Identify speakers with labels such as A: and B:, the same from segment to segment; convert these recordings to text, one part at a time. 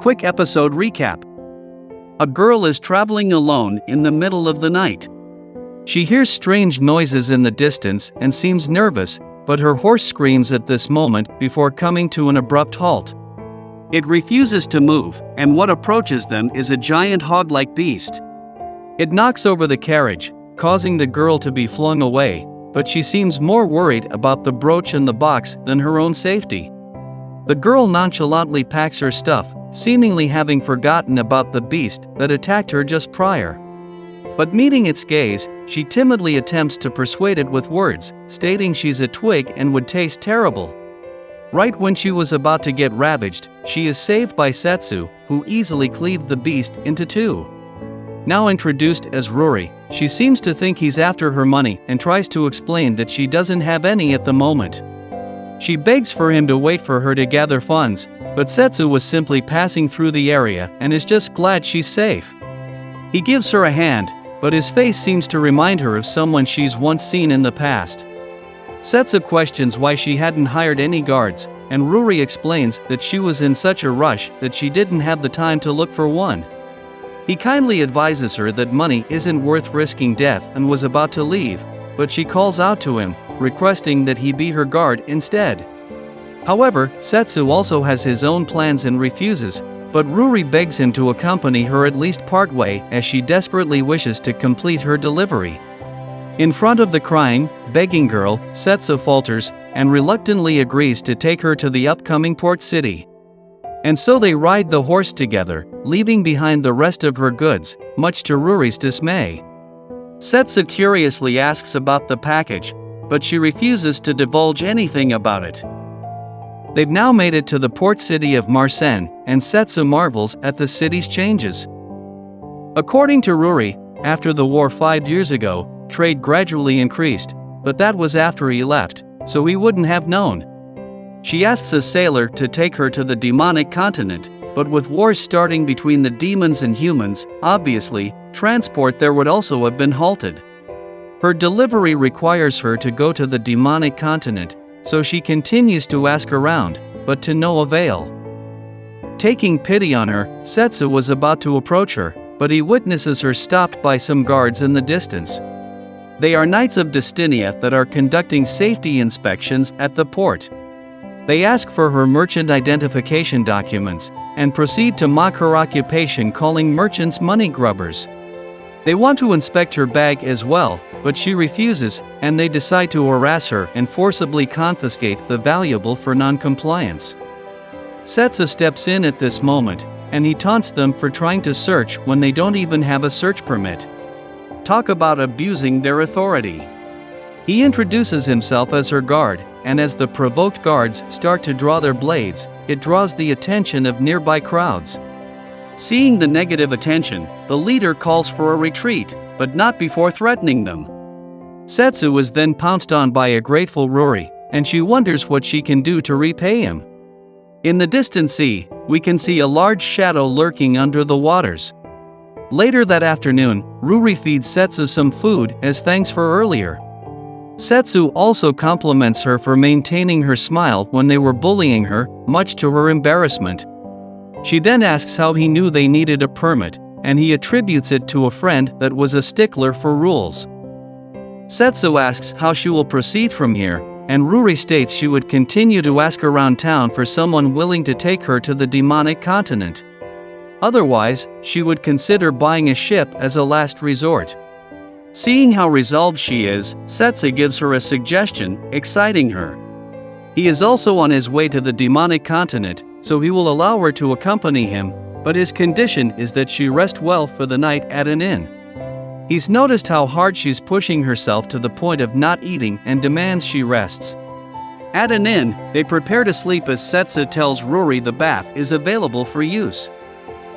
A: quick episode recap. A girl is traveling alone in the middle of the night. She hears strange noises in the distance and seems nervous, but her horse screams at this moment before coming to an abrupt halt. It refuses to move, and what approaches them is a giant hog-like beast. It knocks over the carriage, causing the girl to be flung away, but she seems more worried about the brooch in the box than her own safety. The girl nonchalantly packs her stuff, seemingly having forgotten about the beast that attacked her just prior. But meeting its gaze, she timidly attempts to persuade it with words, stating she's a twig and would taste terrible. Right when she was about to get ravaged, she is saved by Setsu, who easily cleaved the beast into two. Now introduced as Ruri, she seems to think he's after her money and tries to explain that she doesn't have any at the moment. She begs for him to wait for her to gather funds, but Setsu was simply passing through the area and is just glad she's safe. He gives her a hand, but his face seems to remind her of someone she's once seen in the past. Setsu questions why she hadn't hired any guards, and Ruri explains that she was in such a rush that she didn't have the time to look for one. He kindly advises her that money isn't worth risking death and was about to leave, but she calls out to him, requesting that he be her guard instead. However, Setsu also has his own plans and refuses, but Ruri begs him to accompany her at least partway as she desperately wishes to complete her delivery. In front of the crying, begging girl, Setsu falters and reluctantly agrees to take her to the upcoming port city. And so they ride the horse together, leaving behind the rest of her goods, much to Ruri's dismay. Setsu curiously asks about the package, but she refuses to divulge anything about it. They've now made it to the port city of Marsenne, and Setsu marvels at the city's changes. According to Ruri, after the war 5 years ago, trade gradually increased, but that was after he left, so he wouldn't have known. She asks a sailor to take her to the demonic continent, but with wars starting between the demons and humans, obviously, transport there would also have been halted. Her delivery requires her to go to the demonic continent, so she continues to ask around, but to no avail. Taking pity on her, Setsu was about to approach her, but he witnesses her stopped by some guards in the distance. They are Knights of Destinia that are conducting safety inspections at the port. They ask for her merchant identification documents, and proceed to mock her occupation, calling merchants money grubbers. They want to inspect her bag as well, but she refuses, and they decide to harass her and forcibly confiscate the valuable for non-compliance. Setsu steps in at this moment, and he taunts them for trying to search when they don't even have a search permit. Talk about abusing their authority. He introduces himself as her guard, and as the provoked guards start to draw their blades, it draws the attention of nearby crowds. Seeing the negative attention, the leader calls for a retreat, but not before threatening them. Setsu is then pounced on by a grateful Ruri, and she wonders what she can do to repay him. In the distant sea, we can see a large shadow lurking under the waters. Later that afternoon, Ruri feeds Setsu some food as thanks for earlier. Setsu also compliments her for maintaining her smile when they were bullying her, much to her embarrassment. She then asks how he knew they needed a permit, and he attributes it to a friend that was a stickler for rules. Setsu asks how she will proceed from here, and Ruri states she would continue to ask around town for someone willing to take her to the demonic continent. Otherwise, she would consider buying a ship as a last resort. Seeing how resolved she is, Setsu gives her a suggestion, exciting her. He is also on his way to the demonic continent, so he will allow her to accompany him, but his condition is that she rest well for the night at an inn. He's noticed how hard she's pushing herself to the point of not eating and demands she rests. At an inn, they prepare to sleep as Setsu tells Ruri the bath is available for use.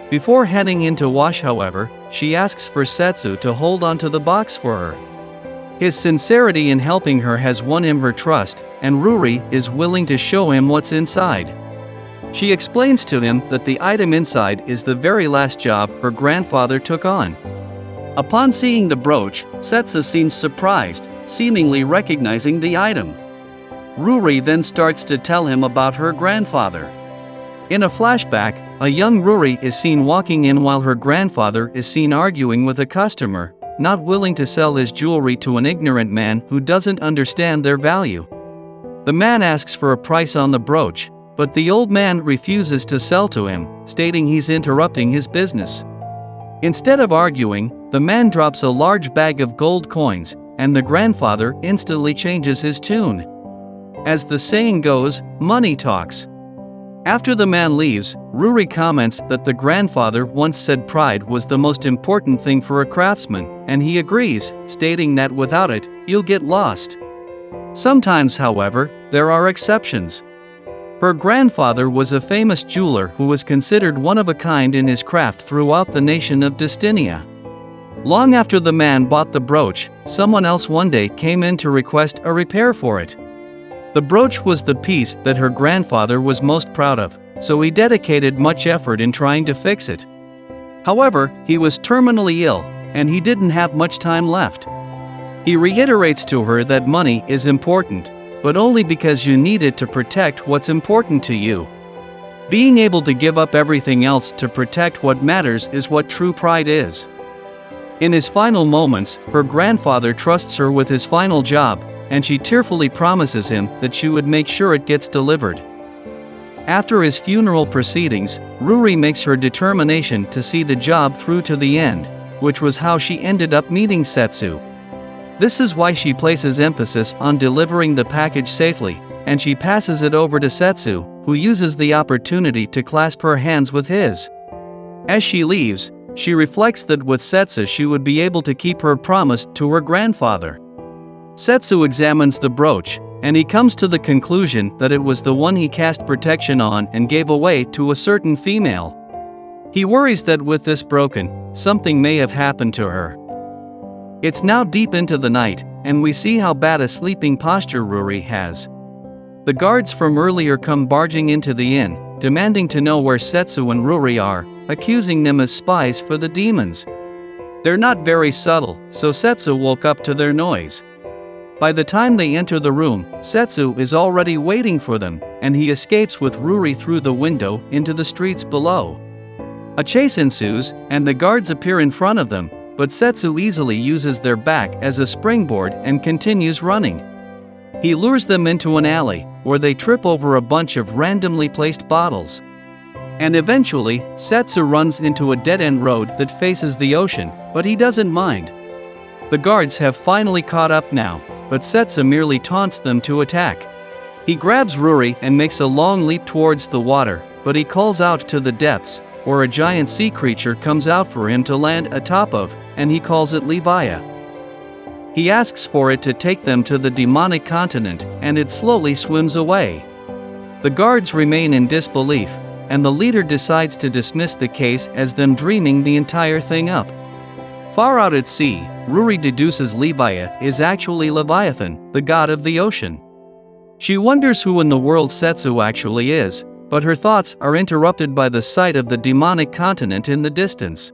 A: Before heading in to wash, however, she asks for Setsu to hold onto the box for her. His sincerity in helping her has won him her trust, and Ruri is willing to show him what's inside. She explains to him that the item inside is the very last job her grandfather took on. Upon seeing the brooch, Setsu seems surprised, seemingly recognizing the item. Ruri then starts to tell him about her grandfather. In a flashback, a young Ruri is seen walking in while her grandfather is seen arguing with a customer, not willing to sell his jewelry to an ignorant man who doesn't understand their value. The man asks for a price on the brooch, but the old man refuses to sell to him, stating he's interrupting his business. Instead of arguing, the man drops a large bag of gold coins, and the grandfather instantly changes his tune. As the saying goes, money talks. After the man leaves, Ruri comments that the grandfather once said pride was the most important thing for a craftsman, and he agrees, stating that without it, you'll get lost. Sometimes, however, there are exceptions. Her grandfather was a famous jeweler who was considered one of a kind in his craft throughout the nation of Destinia. Long after the man bought the brooch, someone else one day came in to request a repair for it. The brooch was the piece that her grandfather was most proud of, so he dedicated much effort in trying to fix it. However, he was terminally ill, and he didn't have much time left. He reiterates to her that money is important, but only because you need it to protect what's important to you. Being able to give up everything else to protect what matters is what true pride is. In his final moments, her grandfather trusts her with his final job, and she tearfully promises him that she would make sure it gets delivered. After his funeral proceedings, Ruri makes her determination to see the job through to the end, which was how she ended up meeting Setsu. This is why she places emphasis on delivering the package safely, and she passes it over to Setsu, who uses the opportunity to clasp her hands with his. As she leaves, she reflects that with Setsu she would be able to keep her promise to her grandfather. Setsu examines the brooch, and he comes to the conclusion that it was the one he cast protection on and gave away to a certain female. He worries that with this broken, something may have happened to her. It's now deep into the night, and we see how bad a sleeping posture Ruri has. The guards from earlier come barging into the inn, demanding to know where Setsu and Ruri are, accusing them as spies for the demons. They're not very subtle, so Setsu woke up to their noise. By the time they enter the room, Setsu is already waiting for them, and he escapes with Ruri through the window into the streets below. A chase ensues, and the guards appear in front of them, but Setsu easily uses their back as a springboard and continues running. He lures them into an alley, where they trip over a bunch of randomly placed bottles. And eventually, Setsu runs into a dead-end road that faces the ocean, but he doesn't mind. The guards have finally caught up now, but Setsu merely taunts them to attack. He grabs Ruri and makes a long leap towards the water, but he calls out to the depths, where a giant sea creature comes out for him to land atop of, and he calls it Leviah. He asks for it to take them to the demonic continent, and it slowly swims away. The guards remain in disbelief, and the leader decides to dismiss the case as them dreaming the entire thing up. Far out at sea, Ruri deduces Leviah is actually Leviathan, the god of the ocean. She wonders who in the world Setsu actually is, but her thoughts are interrupted by the sight of the demonic continent in the distance.